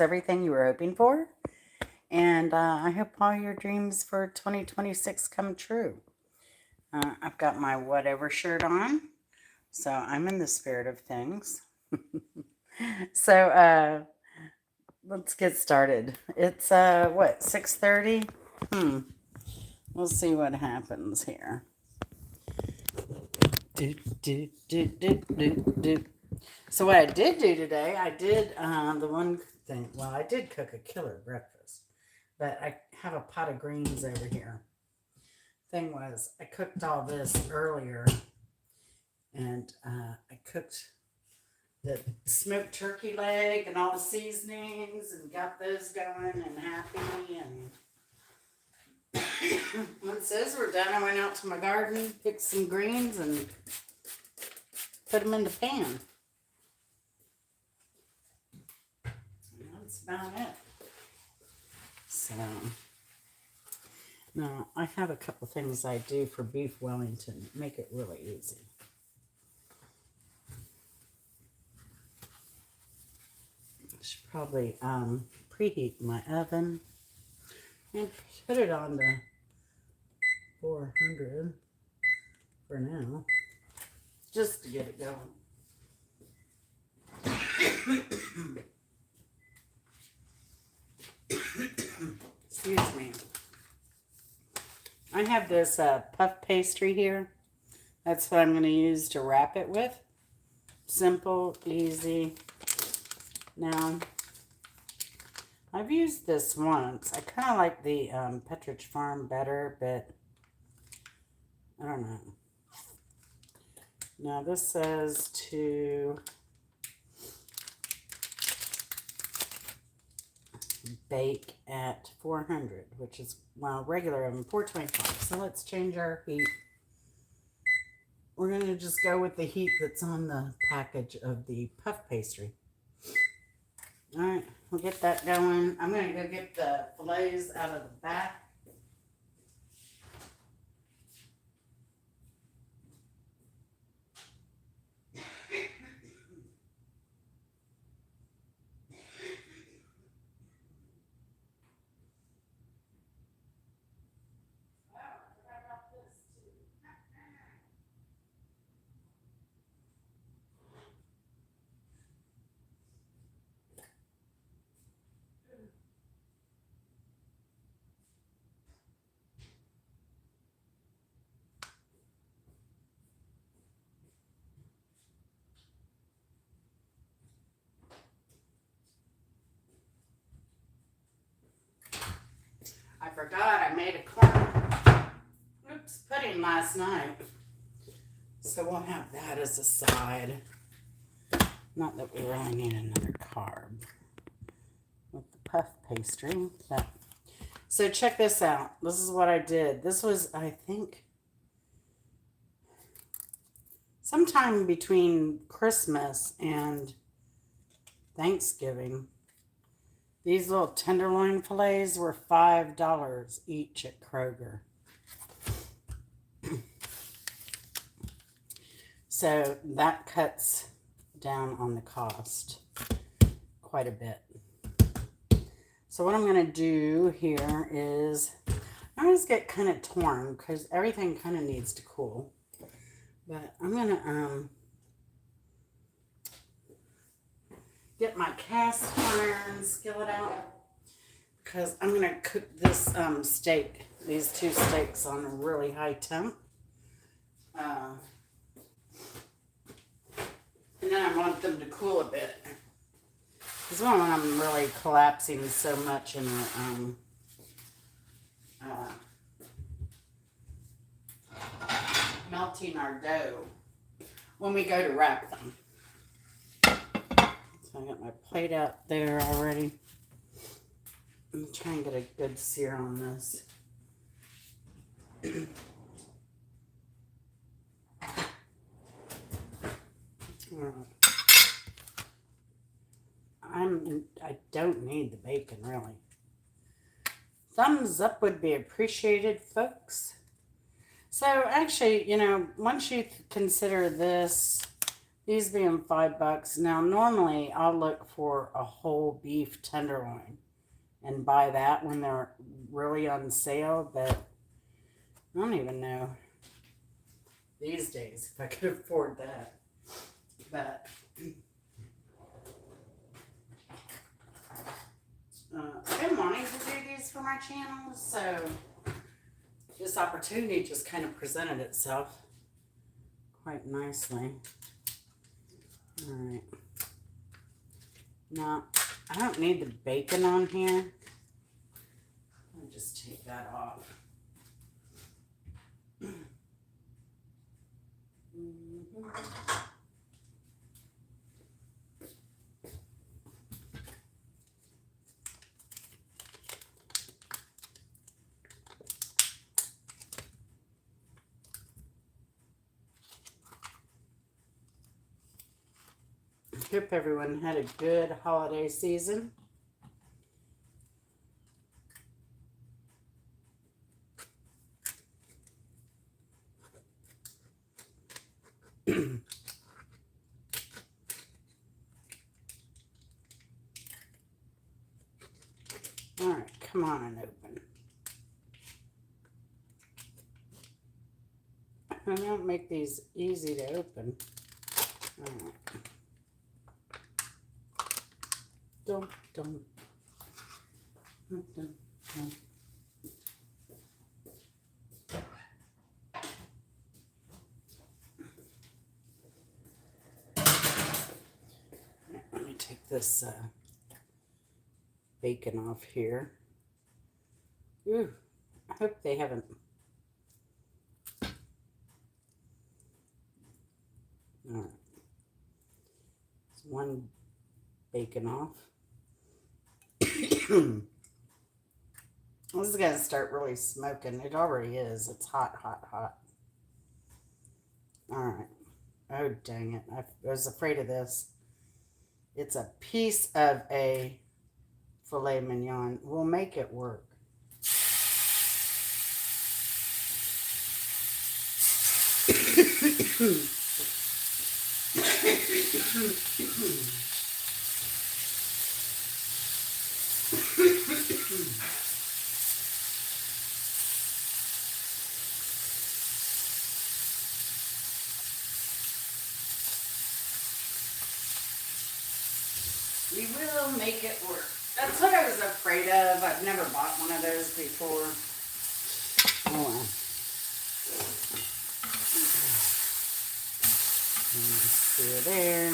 everything you were hoping for. And I hope all your dreams for 2026 come true. I've got my whatever shirt on, so I'm in the spirit of things. So let's get started. It's what, 6:30? Hmm. We'll see what happens here. Do, do, do, do, do, do. So what I did do today, I did the one thing. Well, I did cook a killer breakfast, but I have a pot of greens over here. Thing was, I cooked all this earlier, and I cooked the smoked turkey leg and all the seasonings, and got those going and happy. And once those were done, I went out to my garden, picked some greens, and put them in the pan. That's about it. So, now I have a couple things I do for beef Wellington, make it really easy. I should probably preheat my oven and put it on to 400 for now, just to get it going. Excuse me. I have this puff pastry here. That's what I'm going to use to wrap it with. Simple, easy. Now, I've used this once. I kind of like the Petridge Farm better, but I don't know. Now, this says to bake at 400, which is, well, regular oven, 425. So let's change our heat. We're going to just go with the heat that's on the package of the puff pastry. All right, we'll get that going. I'm going to go get the fillets out of the back. I forgot I made a corn pudding last night. So we'll have that as a side. Not that we really need another carb with the puff pastry. But. So check this out. This is what I did. This was, I think, sometime between Christmas and Thanksgiving. These little tenderloin fillets were $5 each at Kroger. So that cuts down on the cost quite a bit. So what I'm going to do here is, I always get kind of torn because everything kind of needs to cool. But I'm going to get my cast iron skillet out because I'm going to cook this steak, these two steaks on a really high temp. And then I want them to cool a bit. Because I don't want them really collapsing so much in melting our dough when we go to wrap them. So I got my plate out there already. I'm trying to get a good sear on this. I don't need the bacon, really. Thumbs up would be appreciated, folks. So actually, you know, once you consider this These being $5. Now, normally I'll look for a whole beef tenderloin and buy that when they're really on sale, but I don't even know these days if I could afford that. But I've been wanting to do these for my channel, so this opportunity just kind of presented itself quite nicely. All right. Now, I don't need the bacon on here. Let me just take that off. Hope everyone had a good holiday season. All right, come on and open. I don't make these easy to open. All right. Dum, dum. Dum, dum, dum. Let me take this bacon off here. Ooh, I hope they haven't. All right. It's one bacon off. This is going to start really smoking. It already is. It's hot, hot, hot. All right. Oh, dang it. I was afraid of this. It's a piece of a filet mignon. We'll make it work. We will make it work. That's what I was afraid of. I've never bought one of those before. Oh well. See there.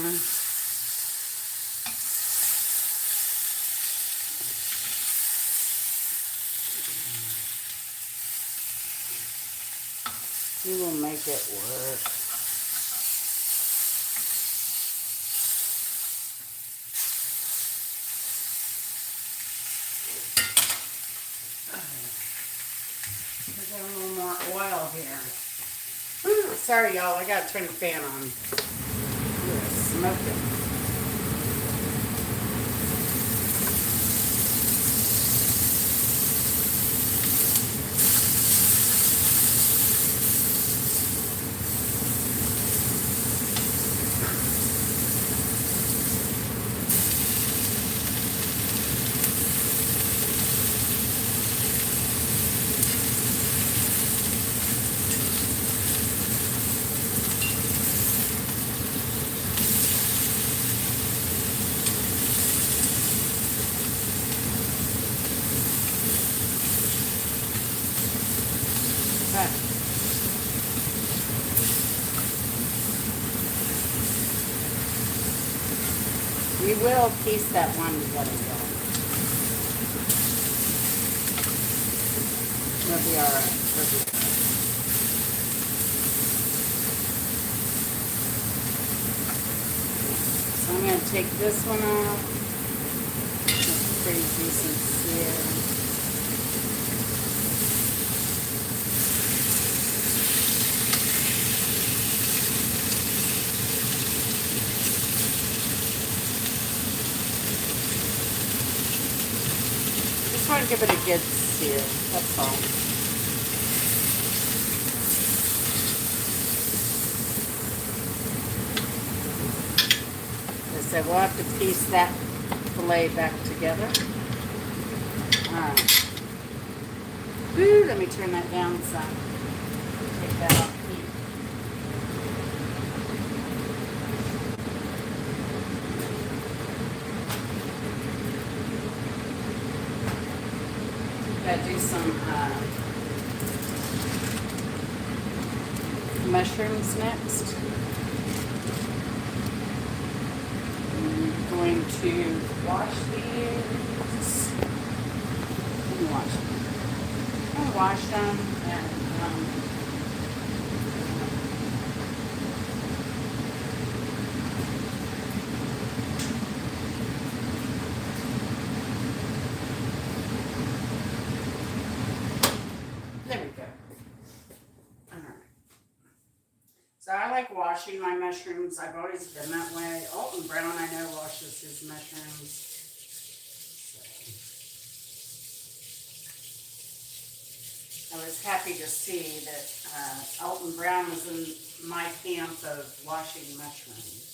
We will make it work. There's a little more oil here. Ooh, sorry, y'all. I gotta turn the fan on. Ooh, it's smoking. We will piece that one together, y'all. It'll be alright. So I'm going to take this one off. It's pretty decent sear. Just want to give it a good sear, that's all. So we'll have to piece that fillet back together. Alright. Woo, let me turn that down some. Take that off heat. Gotta do some mushrooms next. I'm going to wash these. I'm gonna wash them and there we go. Alright. So I like washing my mushrooms. I've always been that way. Alton Brown, I know, washes his mushrooms. I was happy to see that Alton Brown was in my camp of washing mushrooms.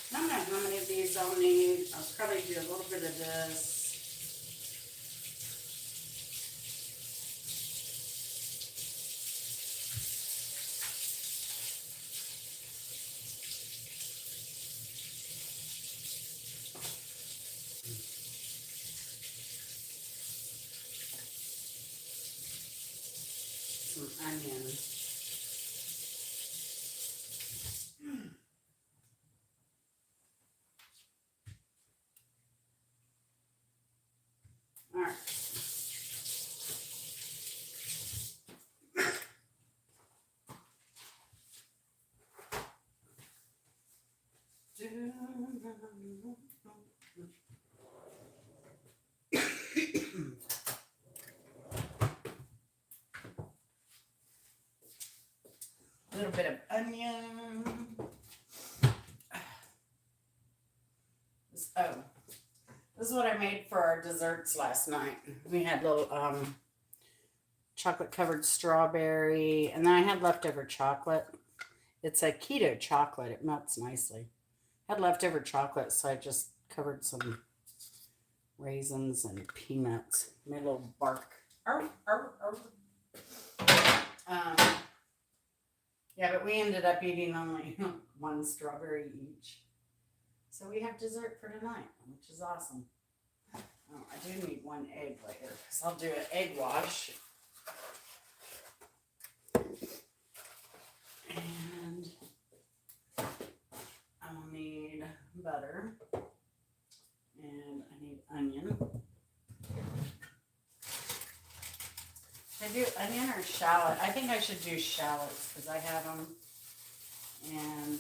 I don't know how many of these I'll need. I'll probably do a little bit of this. Some onions. All right. A little bit of onion. This is what I made for our desserts last night. We had little chocolate covered strawberry, and then I had leftover chocolate. It's a keto chocolate. It melts nicely. I had leftover chocolate, so I just covered some raisins and peanuts. Made a little bark. Yeah, but we ended up eating only one strawberry each. So we have dessert for tonight, which is awesome. Oh, I do need one egg later, because I'll do an egg wash. And I'll need butter. And I need onion. Should I do onion or shallot? I think I should do shallots because I have them. And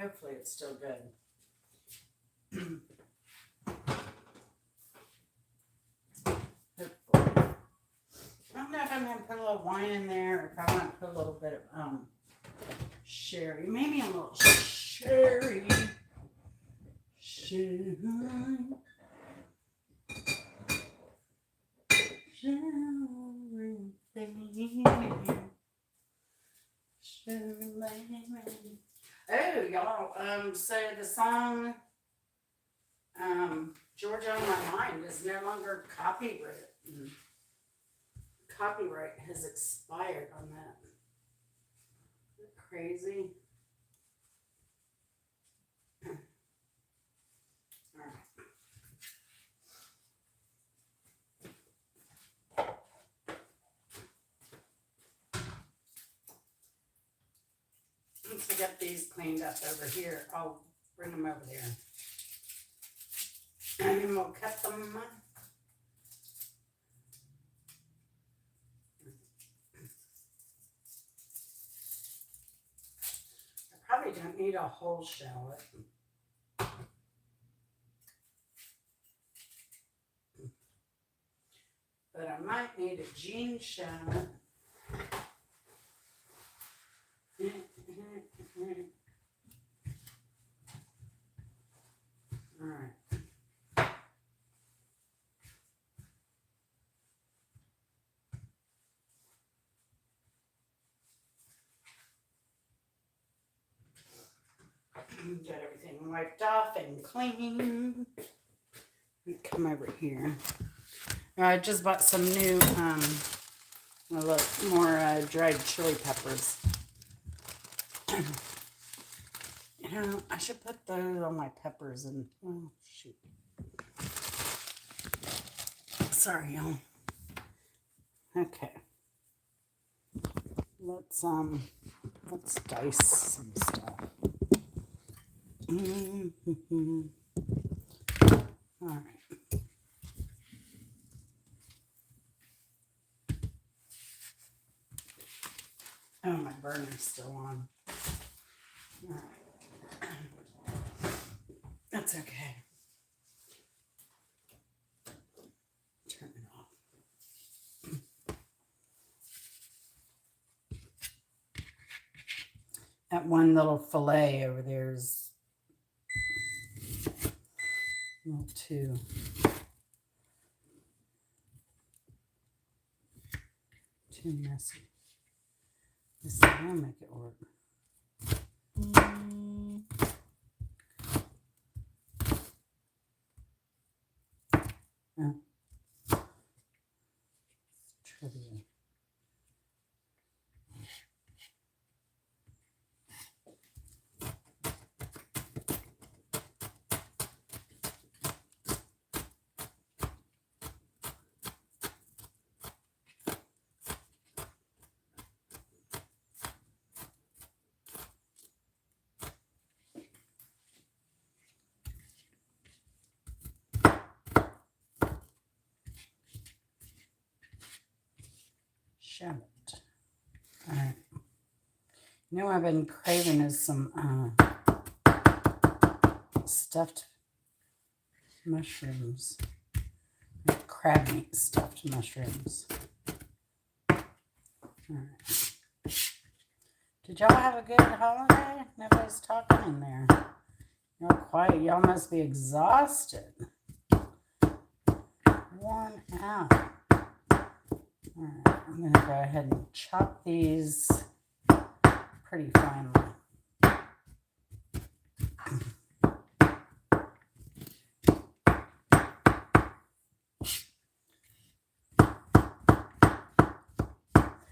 hopefully it's still good. Hopefully. I don't know if I'm going to put a little wine in there or if I want to put a little bit of sherry. Maybe a little sherry. Sherry. Oh, y'all, so the song Georgia on My Mind is no longer copyrighted. Copyright has expired on that. Isn't that crazy? All right. Once I get these cleaned up over here, I'll bring them over there. And then we'll cut them. I probably don't need a whole shallot. But I might need a Jean shallot. All right. Got everything wiped off and clean. Come over here. I just bought some new, more dried chili peppers. You know, I should put those on my peppers and, oh, shoot. Sorry, y'all. Okay. Let's dice some stuff. All right. Oh, my burner's still on. All right. That's okay. Turn it off. That one little fillet over there is a little too messy. This will make it work. Oh. Trivia. Shallot. All right. You know what I've been craving is some stuffed mushrooms. Crab meat stuffed mushrooms. All right. Did y'all have a good holiday? Nobody's talking in there. You're quiet. Y'all must be exhausted. Worn out. All right, I'm going to go ahead and chop these pretty finely.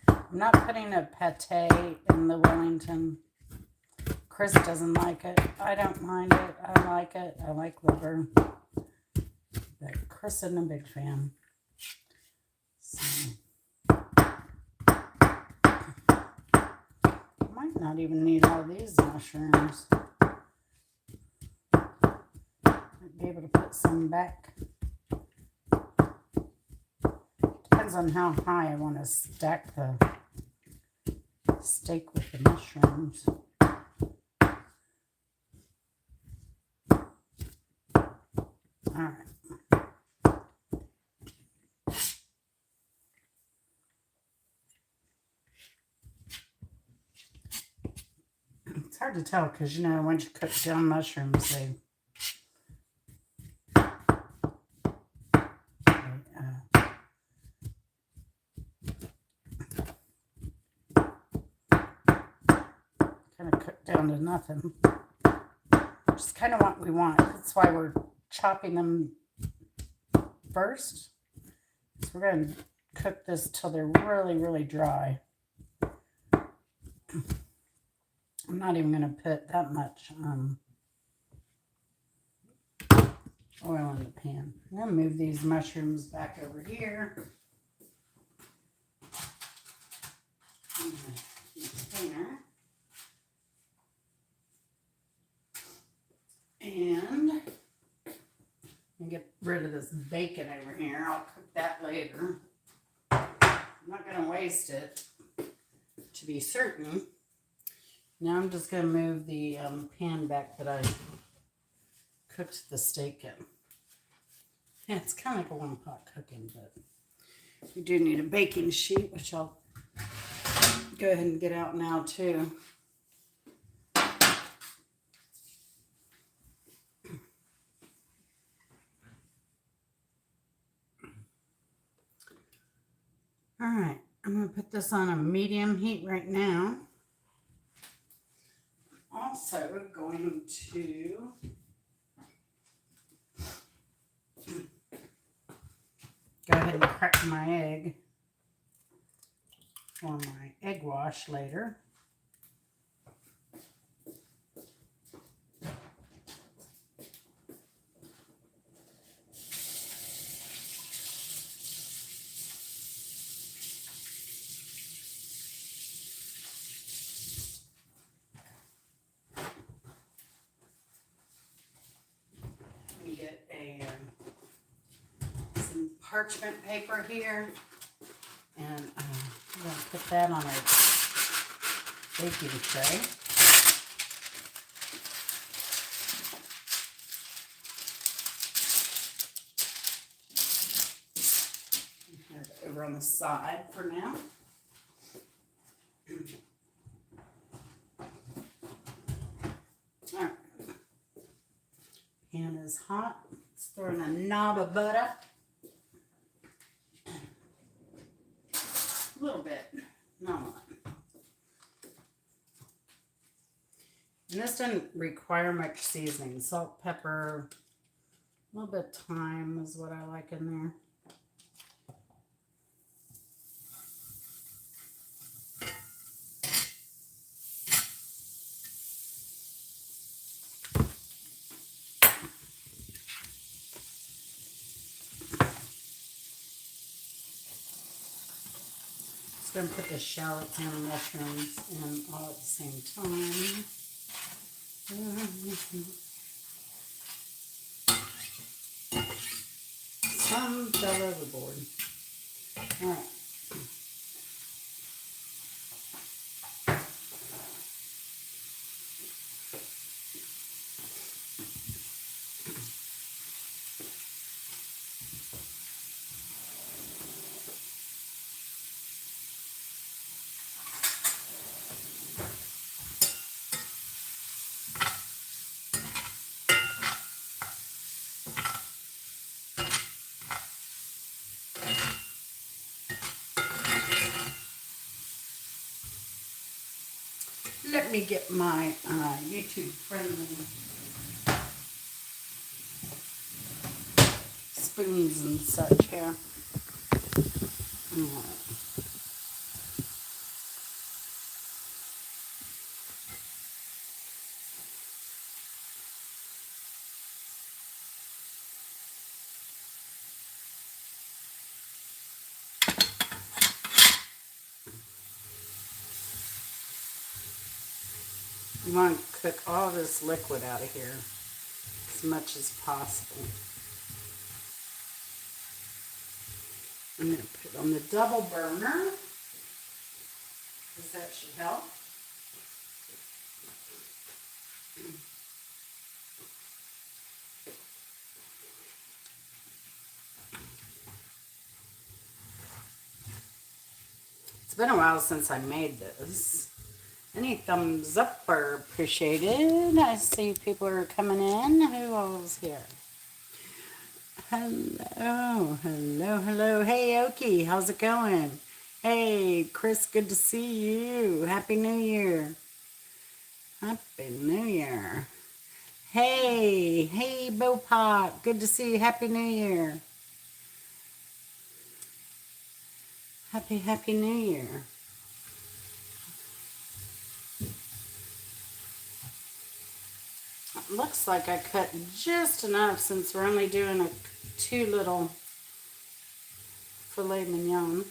I'm not putting a pate in the Wellington. Chris doesn't like it. I don't mind it. I like it. I like liver. But Chris isn't a big fan. So. Might not even need all these mushrooms. Might be able to put some back. Depends on how high I want to stack the steak with the mushrooms. All right. It's hard to tell because, you know, once you cook down mushrooms, they kind of cook down to nothing. Which is kind of what we want. That's why we're chopping them first. So we're going to cook this till they're really, really dry. I'm not even going to put that much oil in the pan. I'm going to move these mushrooms back over here. Container. And get rid of this bacon over here. I'll cook that later. I'm not going to waste it, to be certain. Now I'm just going to move the pan back that I cooked the steak in. Yeah, it's kind of like a one-pot cooking, but we do need a baking sheet, which I'll go ahead and get out now too. going to put this on a medium heat right now. Also going to go ahead and crack my egg for my egg wash later. Let me get some parchment paper here, and I'm going to put that on a baking tray. Have it over on the side for now. All right. Pan is hot. Let's throw in a knob of butter. A little bit, not a lot. And this doesn't require much seasoning. Salt, pepper, a little bit of thyme is what I like in there. Just going to put the shallots and mushrooms in all at the same time. Some fell overboard. All right. Let me get my YouTube friendly spoons and such here. You want to cook all this liquid out of here as much as possible. I'm going to put it on the double burner, because that should help. It's been a while since I made this. Any thumbs up are appreciated. I see people are coming in. Who all's here? Hello, hello, hello. Hey, Oki, how's it going? Hey, Chris, good to see you. Happy New Year. Happy New Year. Hey, Bopop, good to see you. Happy New Year. Happy New Year. It looks like I cut just enough since we're only doing 2 little filet mignon.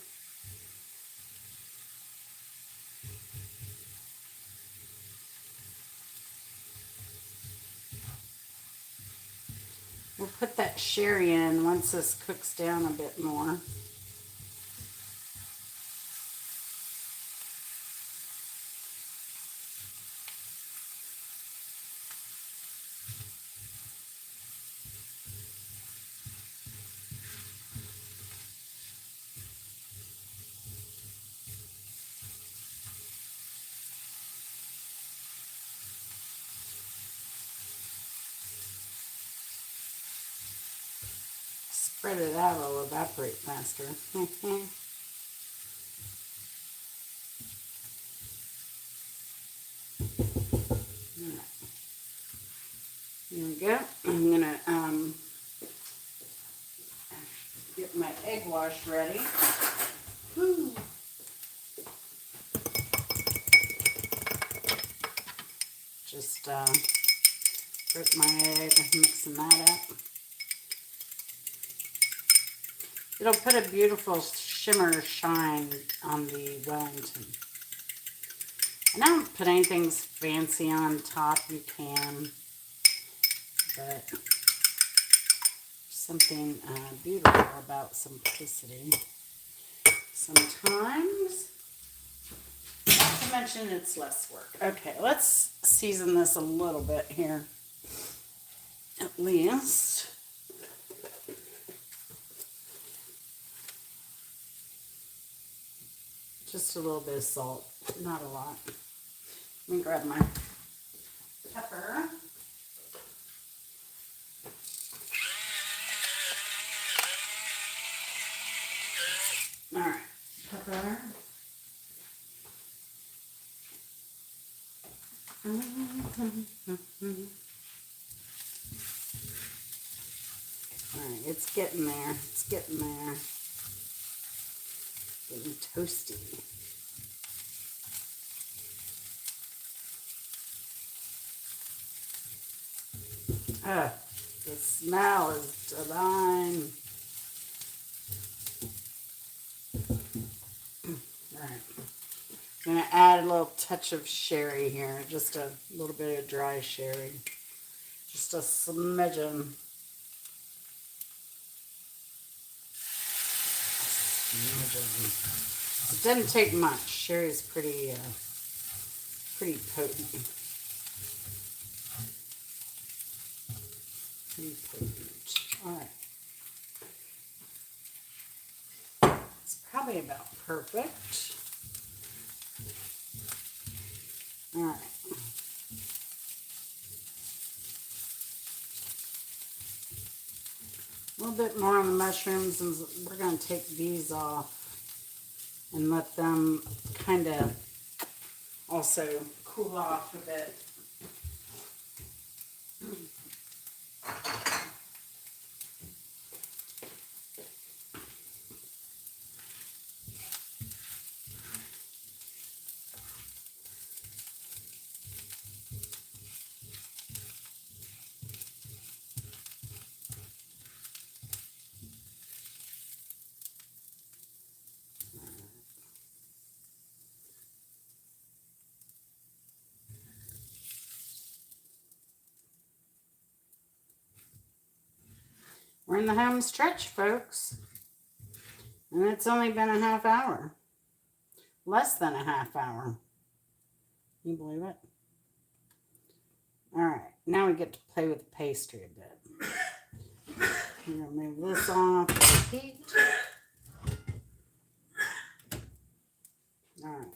We'll put that sherry in once this cooks down a bit more. Spread it out, it'll evaporate faster. Here we go. I'm gonna get my egg wash ready. Woo. Just break my egg, mixing that up. It'll put a beautiful shimmer shine on the Wellington. And I don't put anything fancy on top. You can, but something beautiful about simplicity. Sometimes, not to mention it's less work. Okay, let's season this a little bit here. At least. Just a little bit of salt, not a lot. Let me grab my pepper. All right, pepper. All right, it's getting there. It's getting there. Getting toasty. Ah, the smell is divine. All right. I'm going to add a little touch of sherry here. Just a little bit of dry sherry. Just a smidgen. It doesn't take much. Sherry is pretty potent. Pretty potent. All right. It's probably about perfect. All right. A little bit more on the mushrooms, and we're going to take these off and let them kind of also cool off a bit. We're in the home stretch, folks. And it's only been a half hour. Less than a half hour. Can you believe it? All right. Now we get to play with the pastry a bit. I'm going to move this off the heat. All right.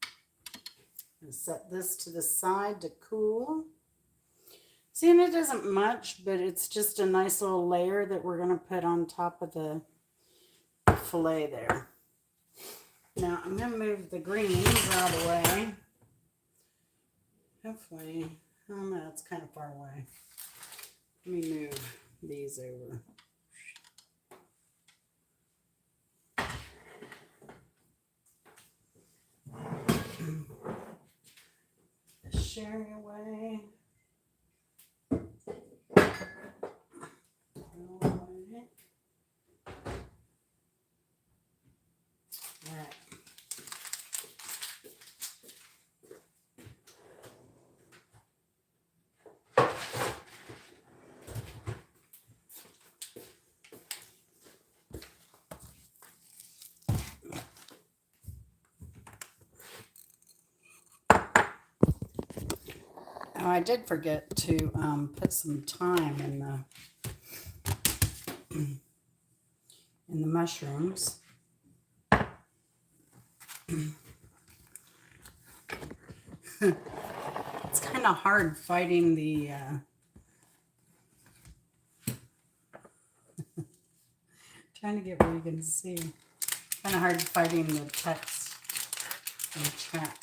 I'm going to set this to the side to cool. See, and it isn't much, but it's just a nice little layer that we're going to put on top of the filet there. Now, I'm going to move the greens out of the way. Hopefully, oh no, it's kind of far away. Let me move these over. The sherry away. Oh, I did forget to put some thyme in the mushrooms. It's kind of hard fighting the trying to get where you can see. Kind of hard fighting the text in the chat.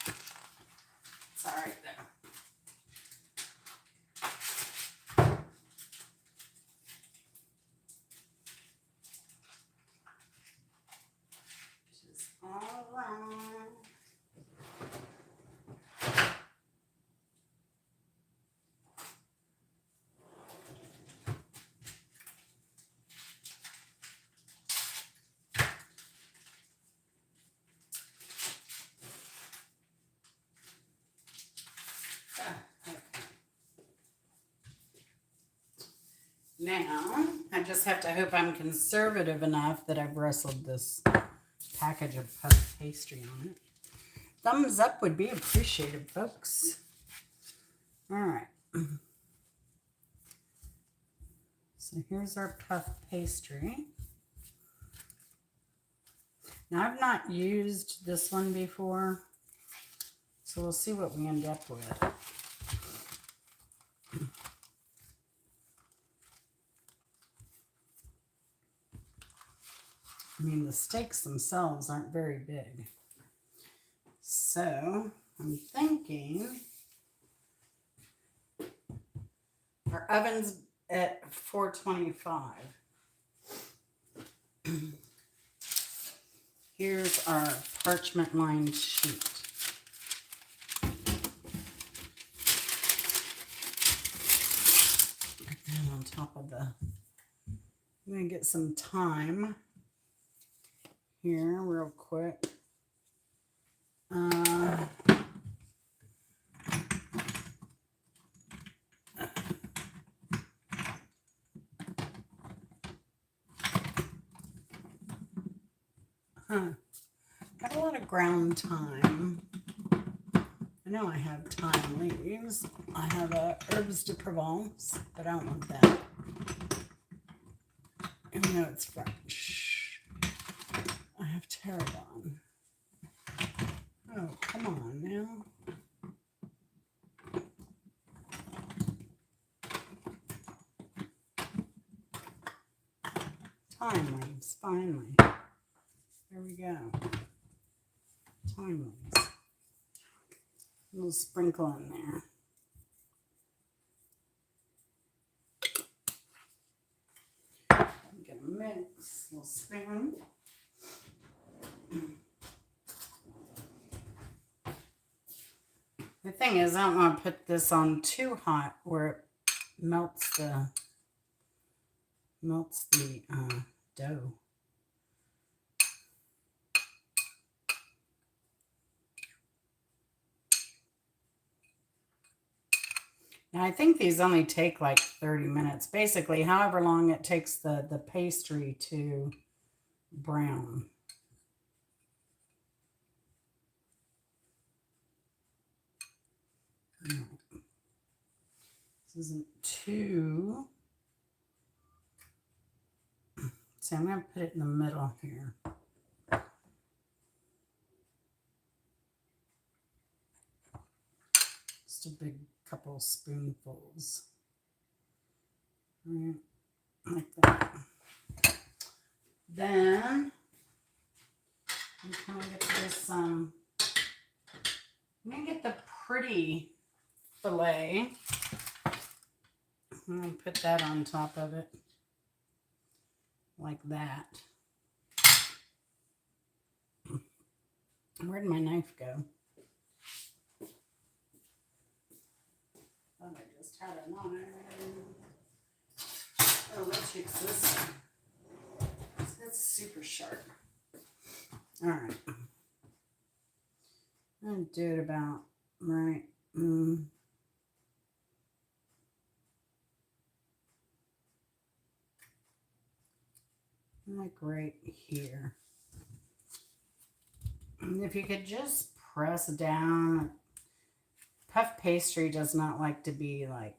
It's all right there. Now, I just have to hope I'm conservative enough that I've wrestled this package of puff pastry on it. Thumbs up would be appreciated, folks. All right. So here's our puff pastry. Now, I've not used this one before, so we'll see what we end up with. I mean, the steaks themselves aren't very big. So, I'm thinking our oven's at 425. Here's our parchment lined sheet. Put that on top of the, I'm going to get some thyme here real quick. Got a lot of ground thyme. I know I have thyme leaves. I have herbs de Provence, but I don't want that. Even though it's French. I have tarragon. Oh, come on now. Thyme leaves, finally. There we go. Thyme leaves. A little sprinkle in there. I'm gonna mix a little spoon. The thing is, I don't want to put this on too hot where it melts the dough. Now, I think these only take like 30 minutes. Basically, however long it takes the pastry to brown. This isn't too... So I'm going to put it in the middle here. Just a big couple spoonfuls. Right, like that. Then I'm going to get this, I'm going to get the pretty fillet. I'm going to put that on top of it. Like that. Where'd my knife go? Thought I just had a knife. Oh, let's use this one. It's super sharp. All right. I'm going to do it about right. Like right here. And if you could just press down. Puff pastry does not like to be like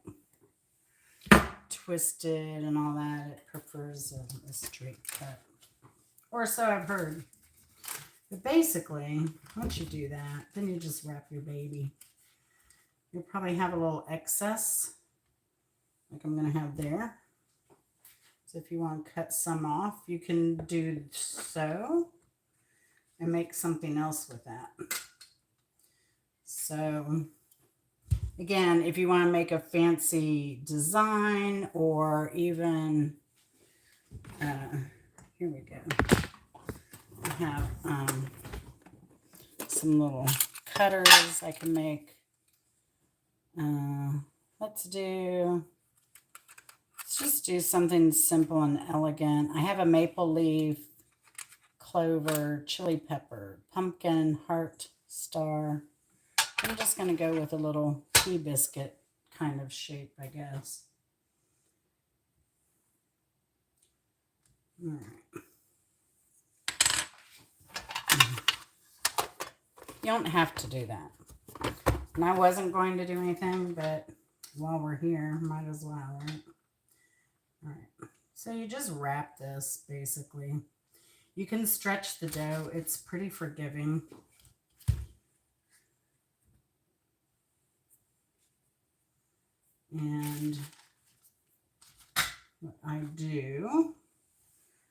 twisted and all that. It prefers a straight cut. Or so I've heard. But basically, once you do that, then you just wrap your baby. You'll probably have a little excess, like I'm going to have there. So if you want to cut some off, you can do so and make something else with that. So again, if you want to make a fancy design or even, here we go. I have some little cutters I can make. Let's just do something simple and elegant. I have a maple leaf, clover, chili pepper, pumpkin, heart, star. I'm just going to go with a little tea biscuit kind of shape, I guess. All right. You don't have to do that. And I wasn't going to do anything, but while we're here, might as well, right? All right. So you just wrap this, basically. You can stretch the dough. It's pretty forgiving. And what I do...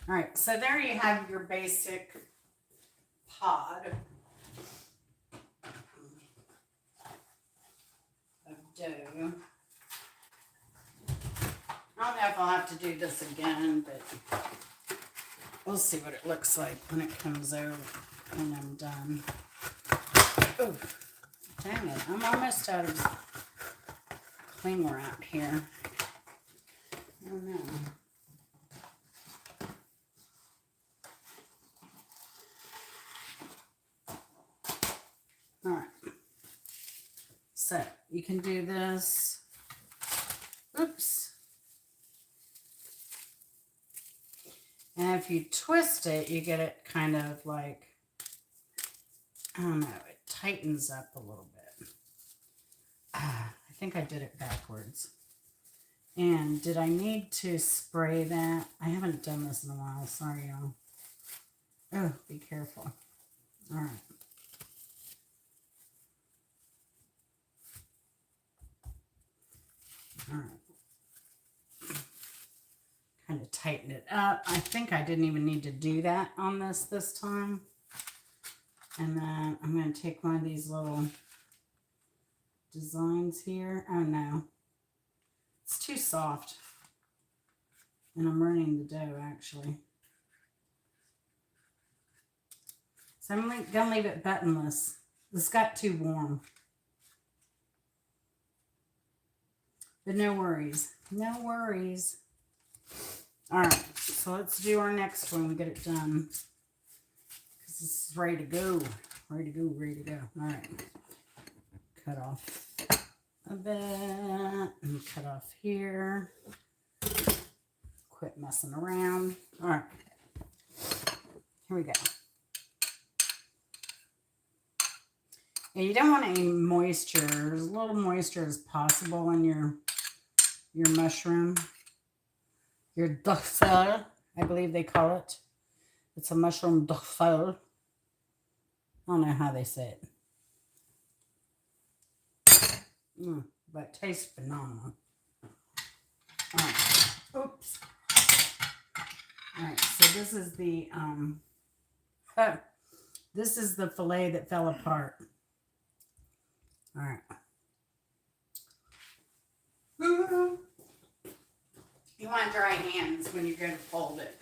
All right, so there you have your basic pod of dough. I don't know if I'll have to do this again, but we'll see what it looks like when it comes over when I'm done. Oh, dang it. I'm almost out of cling wrap here. Oh no. All right. So you can do this. Oops. And if you twist it, you get it kind of like, I don't know, it tightens up a little bit. I think I did it backwards. And did I need to spray that? I haven't done this in a while. Sorry, y'all. Oh, be careful. All right. All right. Kind of tighten it up. I think I didn't even need to do that on this time. And then I'm going to take one of these little designs here. Oh no, it's too soft. And I'm running the dough actually. So I'm going to leave it buttonless. This got too warm. But no worries. No worries. All right, so let's do our next one. We get it done. Because this is ready to go. Ready to go, ready to go. All right. Cut off a bit. And cut off here. Quit messing around. All right. Here we go. And you don't want any moisture. As little moisture as possible in your mushroom. Your duffel, I believe they call it. It's a mushroom duffel. I don't know how they say it. But it tastes phenomenal. All right. Oops. All right. So this is the this is the fillet that fell apart. All right. You want dry hands when you go to fold it.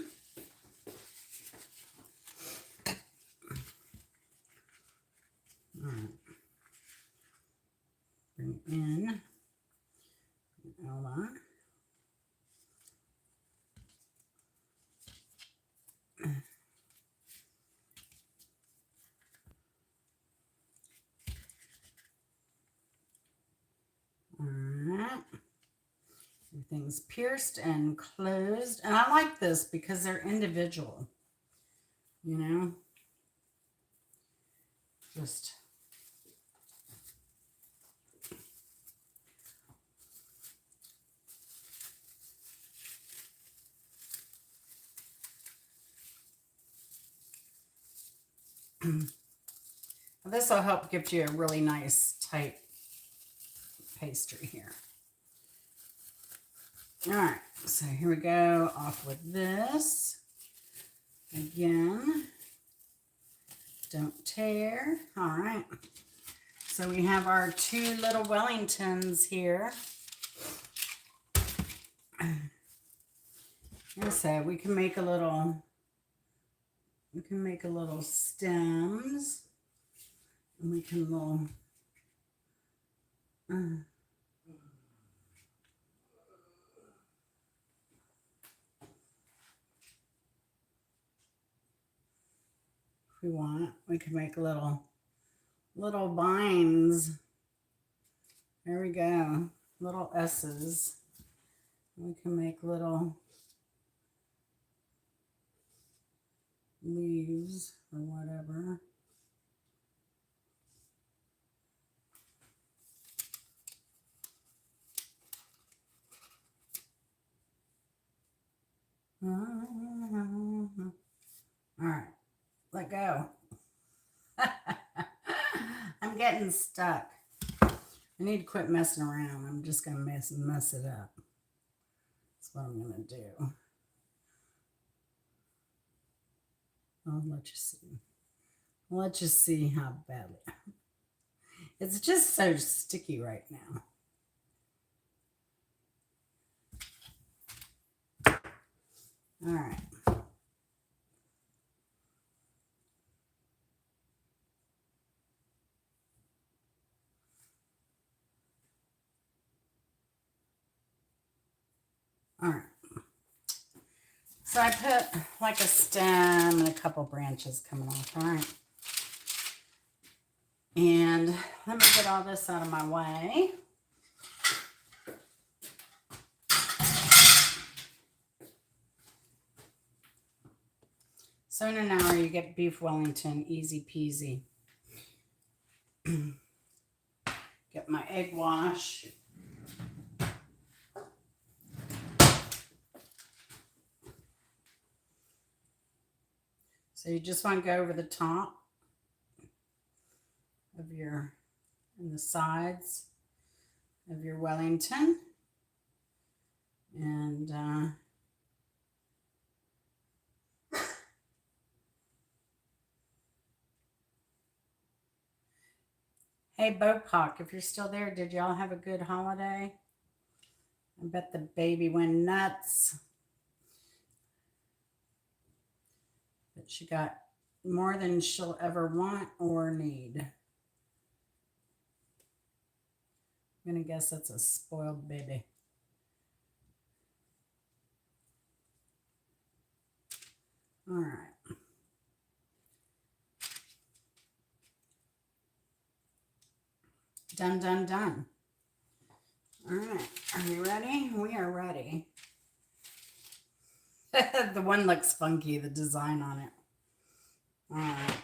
All right. Bring it in. Hold on. All right. Everything's pierced and closed. And I like this because they're individual. You know? Just... This will help give you a really nice tight pastry here. All right, so here we go, off with this. Again, don't tear. All right, so we have our two little Wellingtons here. And so we can make a little stems. And we can little if we want, we can make little vines. There we go. Little S's. We can make little leaves or whatever. All right, let go. I'm getting stuck. I need to quit messing around. I'm just going to mess it up. That's what I'm going to do. I'll let you see. I'll let you see how badly. It's just so sticky right now. All right. All right. So I put like a stem and a couple branches coming off. All right. And let me get all this out of my way. So in an hour, you get beef Wellington, easy peasy. Get my egg wash. So you just want to go over the top of your, and the sides of your Wellington. And hey, Bopak, if you're still there, did y'all have a good holiday? I bet the baby went nuts. But she got more than she'll ever want or need. I'm going to guess that's a spoiled baby. All right. Done, done, done. All right. Are you ready? We are ready. The one looks funky, the design on it. All right.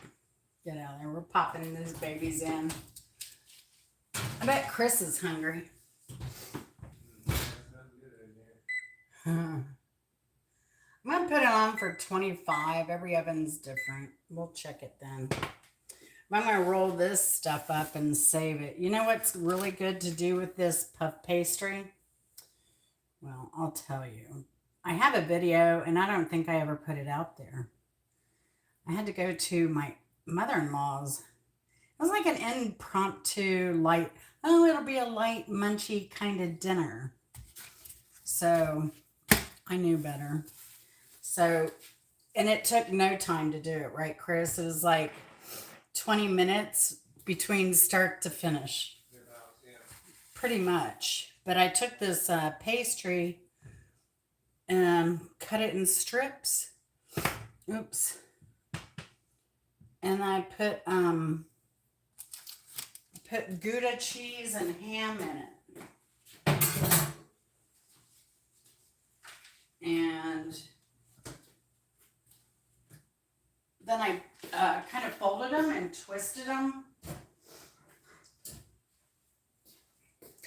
Get out of there. We're popping these babies in. I bet Chris is hungry. I'm going to put it on for 25. Every oven's different. We'll check it then. I'm going to roll this stuff up and save it. You know what's really good to do with this puff pastry? Well, I'll tell you. I have a video, and I don't think I ever put it out there. I had to go to my mother-in-law's. It was like an impromptu light, oh, it'll be a light, munchy kind of dinner. So I knew better. So, and it took no time to do it, right, Chris? It was like 20 minutes between start to finish. Pretty much. But I took this pastry and cut it in strips. Oops. And I put Gouda cheese and ham in it. And then I kind of folded them and twisted them.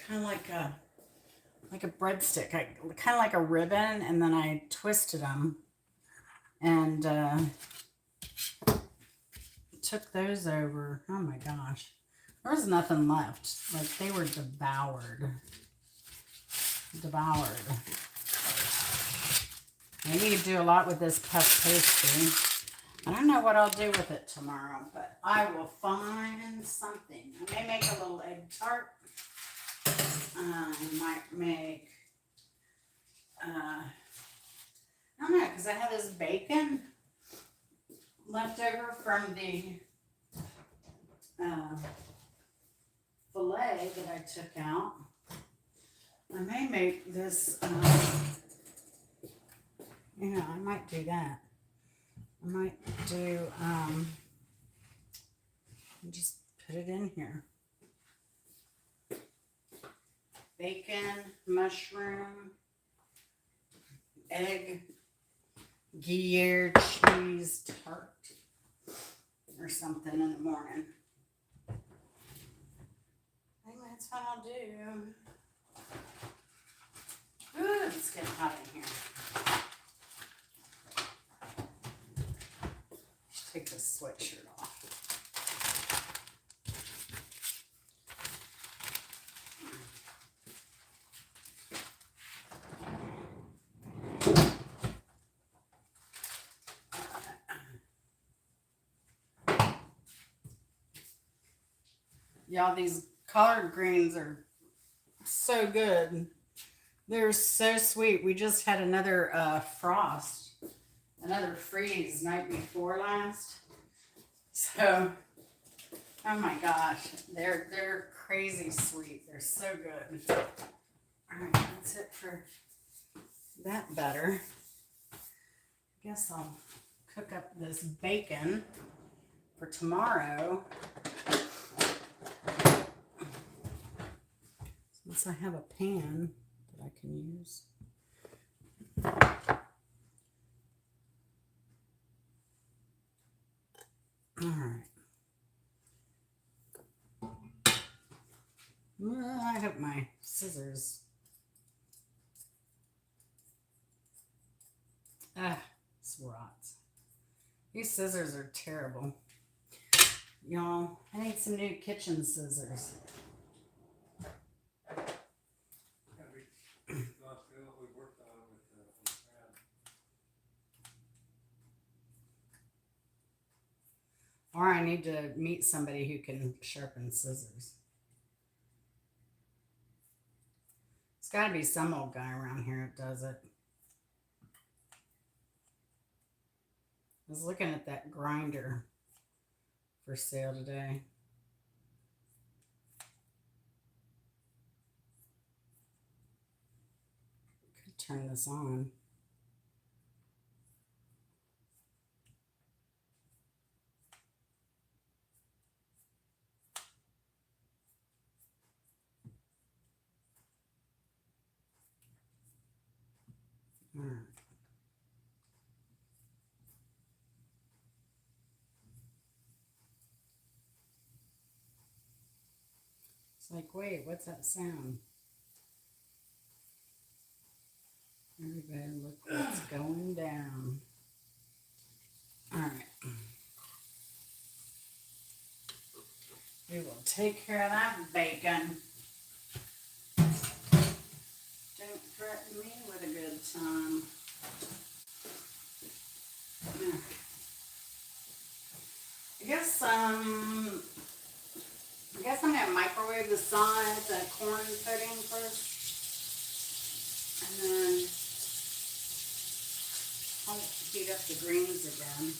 Kind of like a breadstick, kind of like a ribbon, and then I twisted them and took those over. Oh my gosh, there was nothing left. Like they were devoured. Maybe you do a lot with this puff pastry. I don't know what I'll do with it tomorrow, but I will find something. I may make a little egg tart. I might make, I don't know, because I have this bacon left over from the filet that I took out. I may make this, I might do that. I might do, just put it in here. Bacon, mushroom, egg, Gruyere cheese tart or something in the morning. I think that's what I'll do. Ooh, it's getting hot in here. Just take this sweatshirt off. Y'all, these collard greens are so good. They're so sweet. We just had another frost, another freeze night before last. So, oh my gosh, they're crazy sweet. They're so good. All right, that's it for that butter. I guess I'll cook up this bacon for tomorrow. Since I have a pan that I can use. All right. Well, I hope my scissors. Swats. These scissors are terrible. Y'all, I need some new kitchen scissors. Or I need to meet somebody who can sharpen scissors. It's got to be some old guy around here that does it. I was looking at that grinder for sale today. Could turn this on. All right. It's like, wait, what's that sound? Everybody look what's going down. All right. We will take care of that bacon. Don't threaten me with a good time. I guess I'm gonna microwave the corn pudding first, and then I'll heat up the greens again.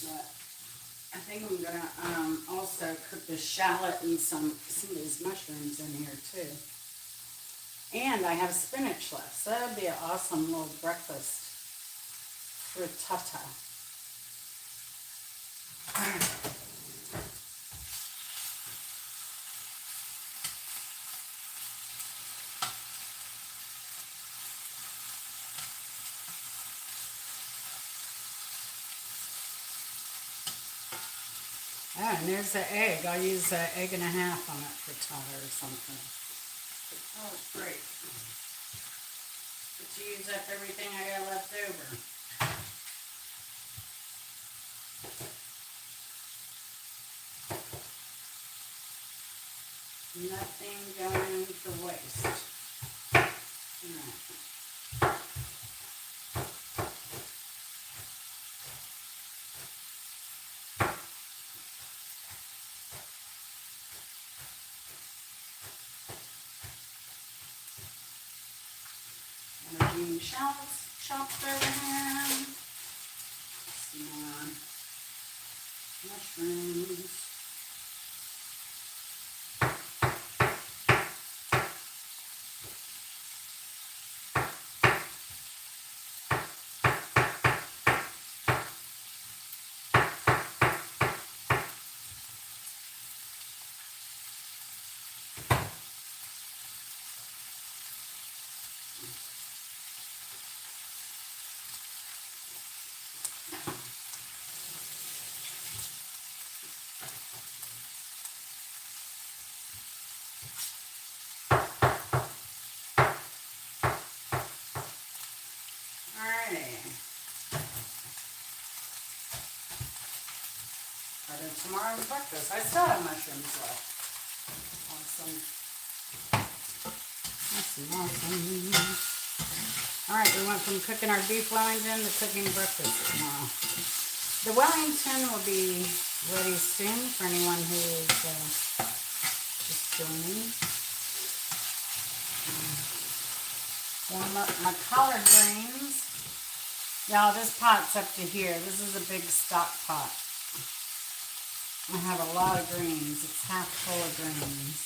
But I think I'm gonna also cook the shallot and some of these mushrooms in here too. And I have spinach left, so that'd be an awesome little breakfast frittata. Oh, and there's the egg. I'll use an egg and a half on that frittata or something. Oh, it's great. But to use up everything I got left over. Nothing going to waste. All right. Shells chopped over here. Some more mushrooms. tomorrow's breakfast. I still have mushrooms left. Awesome. Awesome. All right, we went from cooking our beef Wellington to cooking breakfast tomorrow. The Wellington will be ready soon for anyone who is just joining. Warm up my collard greens. Y'all, this pot's up to here. This is a big stock pot. I have a lot of greens. It's half full of greens.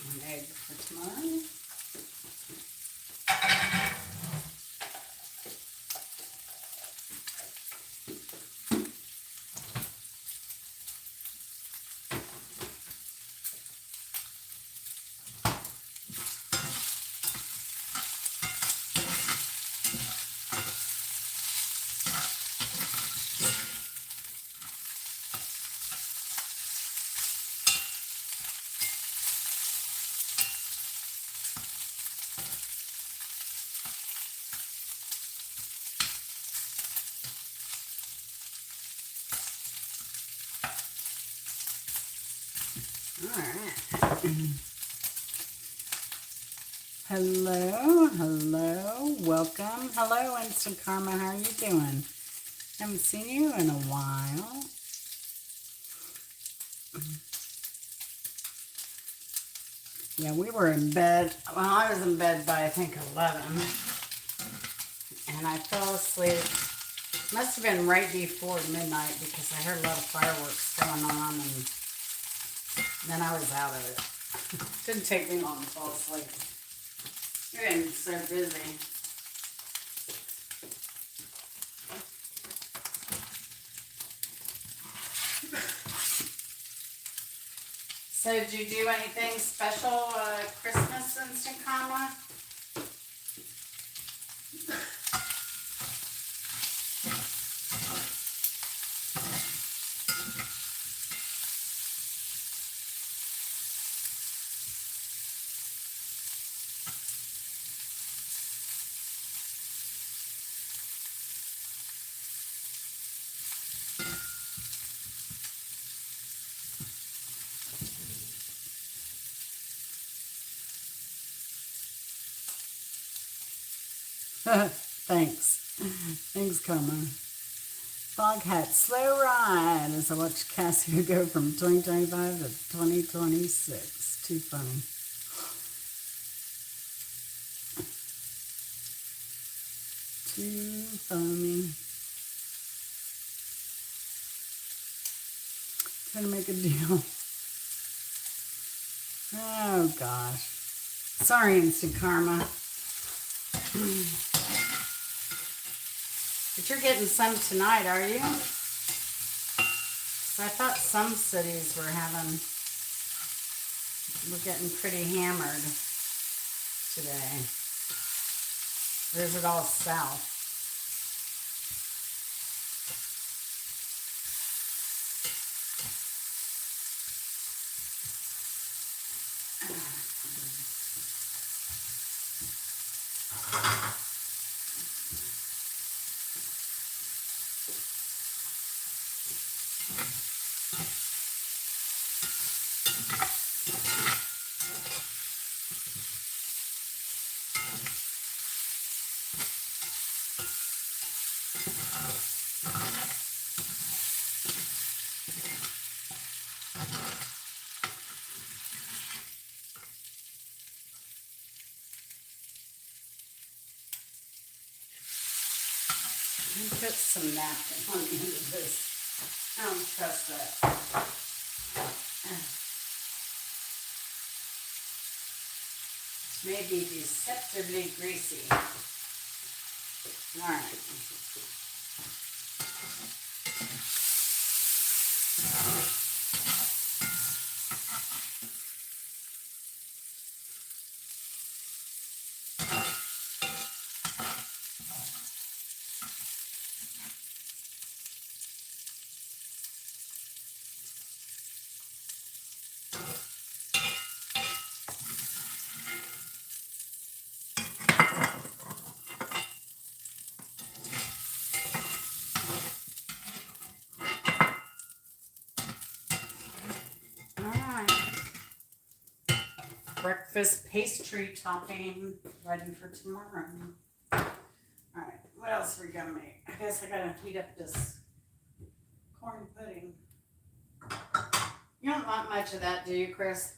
An egg for tomorrow. All right. Hello, welcome. Hello, Instant Karma, how are you doing? Haven't seen you in a while. Yeah, we were in bed. Well, I was in bed by, I think, 11. And I fell asleep. Must have been right before midnight because I heard a lot of fireworks going on and then I was out of it. Didn't take me long to fall asleep. You're getting so busy. So did you do anything special Christmas, Instant Karma? Thanks, Karma. Fog hat, slow ride as I watch Cassie go from 2025 to 2026. Too funny. Too funny. Trying to make a deal. Oh gosh. Sorry, Instant Karma. But you're getting some tonight, are you? 'Cause I thought some cities were getting pretty hammered today. Or is it all south? Put some napkin on the end of this. I don't trust that. This may be deceptively greasy. All right. Breakfast pastry topping ready for tomorrow. All right, what else are we gonna make? I guess I gotta heat up this corn pudding. You don't want much of that, do you, Chris?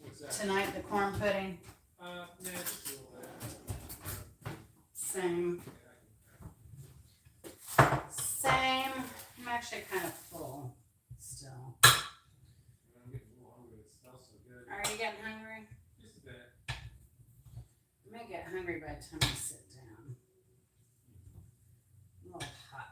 What's that? Tonight, the corn pudding. Yeah, just a little bit. Same. Same. I'm actually kind of full still. I'm getting a little hungry. It smells so good. Are you getting hungry? Just a bit. I may get hungry by the time I sit down. A little hot.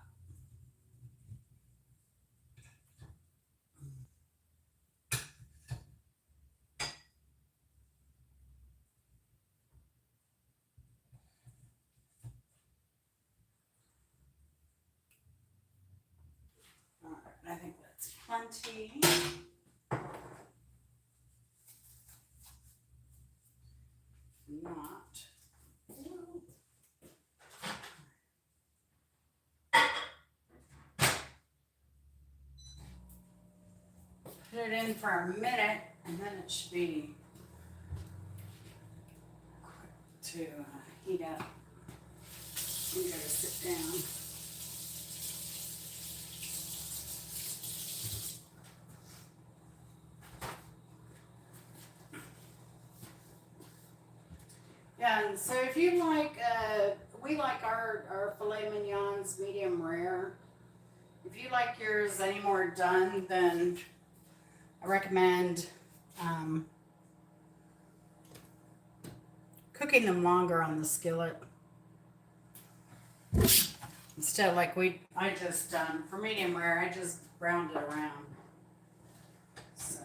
All right, I think that's plenty. Not. Put it in for a minute, and then it should be quick to heat up. You gotta sit down. Yeah, and so if you like, we like our filet mignons medium rare. If you like yours any more done, then I recommend cooking them longer on the skillet. Instead of like I just, for medium rare, I just browned it around. So.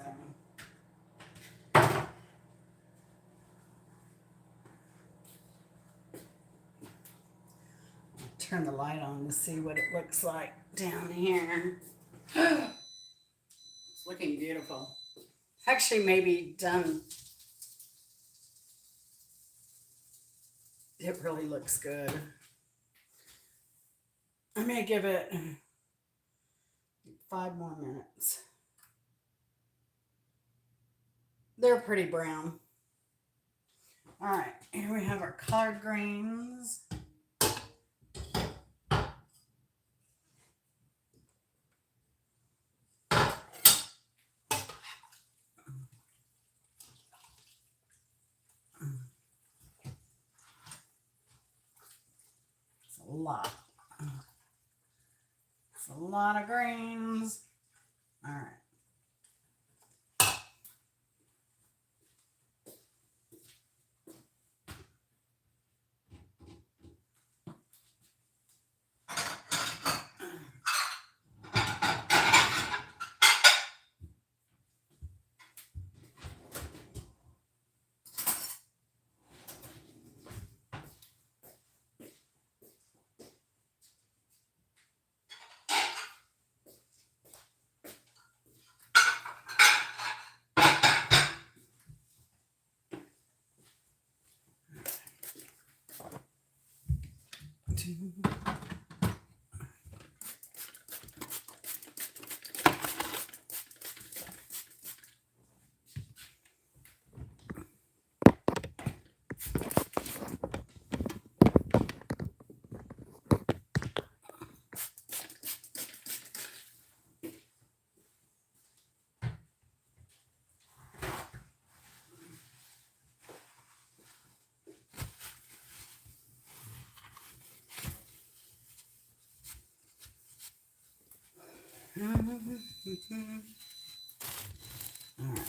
Turn the light on to see what it looks like down here. It's looking beautiful. Actually, maybe done. It really looks good. I'm gonna give it 5 more minutes. They're pretty brown. All right, here we have our collard greens. A lot. It's a lot of greens. All right. All right.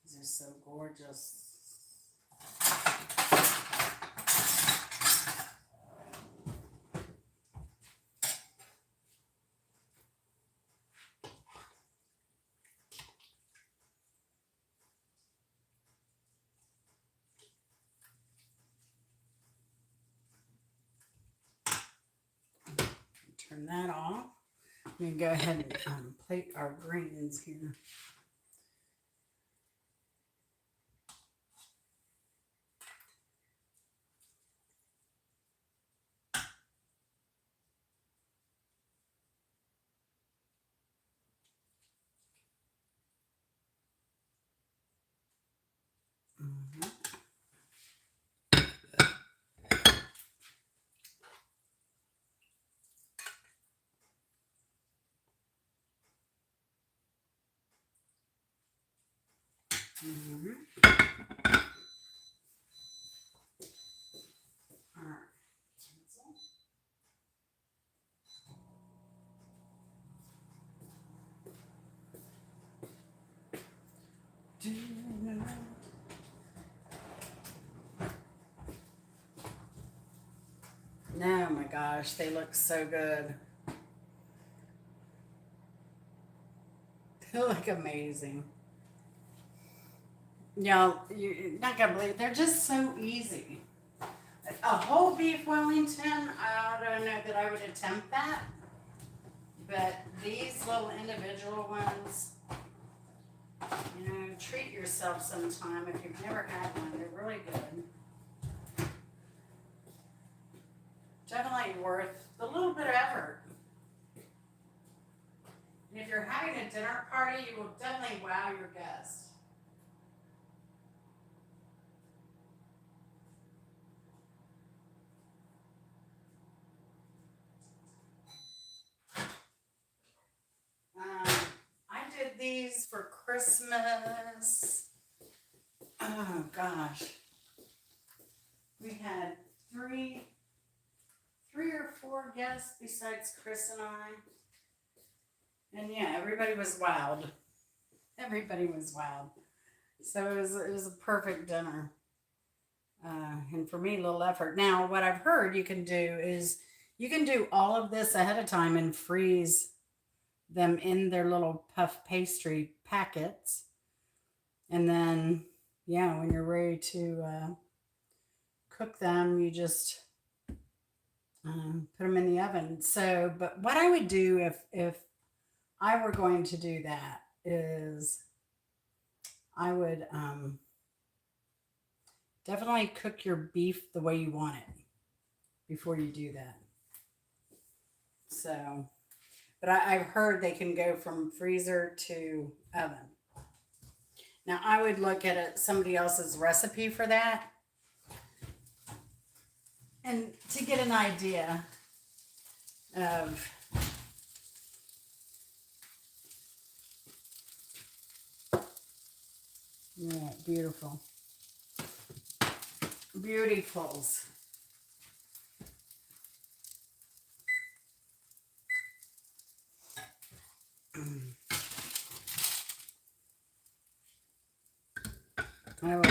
These are so gorgeous. Turn that off. I'm going to go ahead and plate our greens here. Mhm. Mhm. All right. No, my gosh, they look so good. They look amazing. Y'all, you're not gonna believe they're just so easy. A whole beef Wellington, I don't know that I would attempt that, but these little individual ones, you know, treat yourself sometime if you've never had one. They're really good. Definitely worth a little bit of effort. And if you're having a dinner party, you will definitely wow your guests. I did these for Christmas. Oh gosh. We had three or four guests besides Chris and I. And yeah, everybody was wild. Everybody was wild. So it was a perfect dinner. And for me, a little effort. Now, what I've heard you can do is you can do all of this ahead of time and freeze them in their little puff pastry packets. And then, yeah, when you're ready to cook them, you just put them in the oven. So, but what I would do if I were going to do that is I would definitely cook your beef the way you want it before you do that. So, but I've heard they can go from freezer to oven. Now, I would look at somebody else's recipe for that and to get an idea of yeah, beautiful. Beautifuls. I will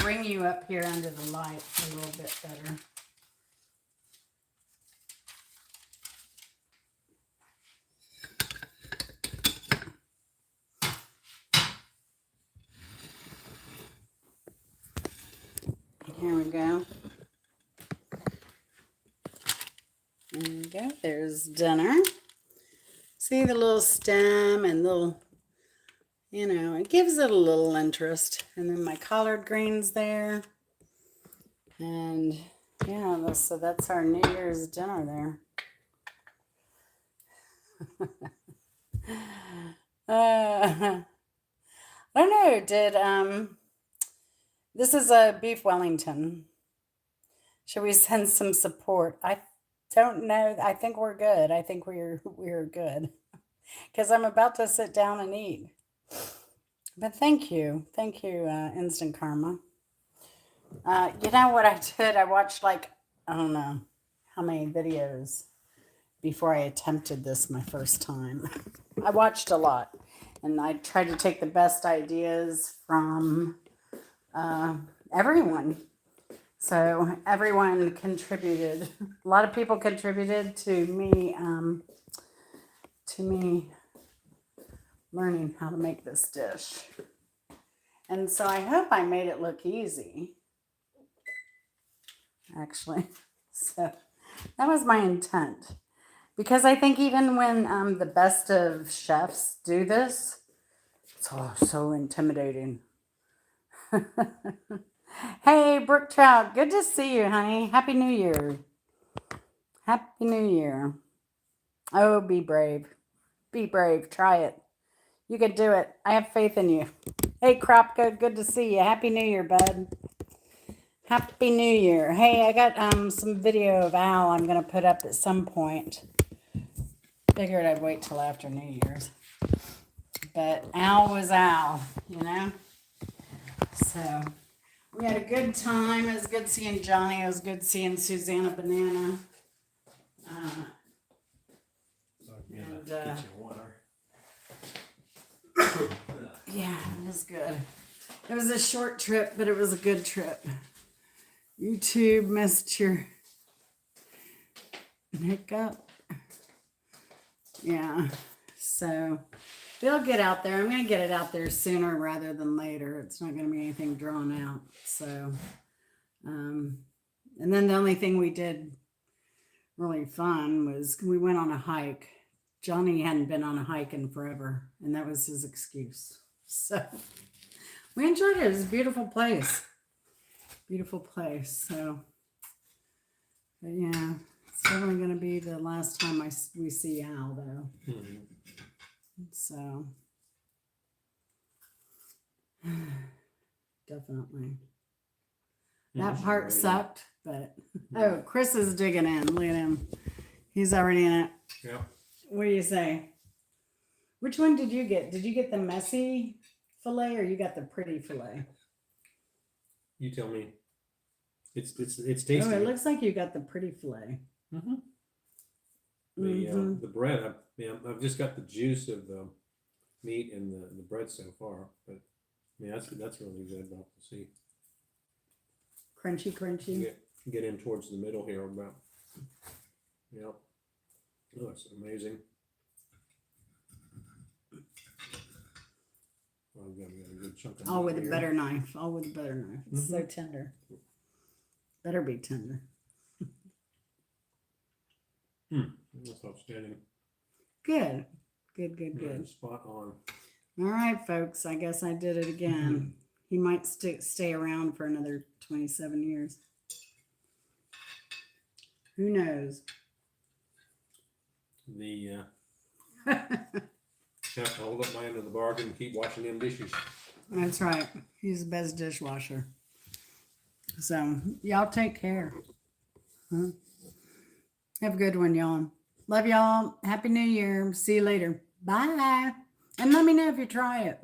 bring you up here under the light a little bit better. Here we go. There we go. There's dinner. See the little stem and little, it gives it a little interest. And then my collard greens there. And yeah, so that's our New Year's dinner there. I don't know. This is a beef Wellington. Should we send some support? I don't know. I think we're good. I think we're good because I'm about to sit down and eat. But thank you, Instant Karma. You know what I did? I watched I don't know how many videos before I attempted this my first time. I watched a lot, and I tried to take the best ideas from everyone. So everyone contributed. A lot of people contributed to me learning how to make this dish. And so I hope I made it look easy. Actually, so that was my intent. Because I think even when the best of chefs do this, it's all so intimidating. Hey, Brooke Trout, good to see you, honey. Happy New Year. Happy New Year. Oh, be brave. Be brave. Try it. You can do it. I have faith in you. Hey, Kropka, good to see you. Happy New Year, bud. Happy New Year. Hey, I got some video of Al I'm going to put up at some point. Figured I'd wait till after New Year's. But Al was Al, So we had a good time. It was good seeing Johnny. It was good seeing Susanna Banana. Yeah, it was good. It was a short trip, but it was a good trip. YouTube missed your hiccup. Yeah, so they'll get out there. I'm going to get it out there sooner rather than later. It's not going to be anything drawn out. So, and then the only thing we did really fun was we went on a hike. Johnny hadn't been on a hike in forever, and that was his excuse. So we enjoyed it. It was a beautiful place. Beautiful place. So, but yeah, it's definitely going to be the last time we see Al, though. Mm-hmm. So, definitely. That part sucked, but oh, Chris is digging in. Look at him. He's already in it. Yeah. What do you say? Which one did you get? Did you get the messy fillet or you got the pretty fillet? You tell me. It's tasty. Oh, it looks like you got the pretty fillet. Mm-hmm. The bread, I've just got the juice of the meat and the bread so far, but that's really good. I'll have to see. Crunchy. Get in towards the middle here about. Yep. Oh, that's amazing. Oh, I've got a good chunk of all with here. a butter knife. All with a butter knife. It's so tender. Better be tender. That's outstanding. Good. Spot on. All right, folks. I guess I did it again. He might stay around for another 27 years. Who knows? The chef to hold up my end of the bargain and keep washing them dishes. That's right. He's the best dishwasher. So, y'all take care. Huh? Have a good one, y'all. Love y'all. Happy New Year. See you later. Bye. And let me know if you try it.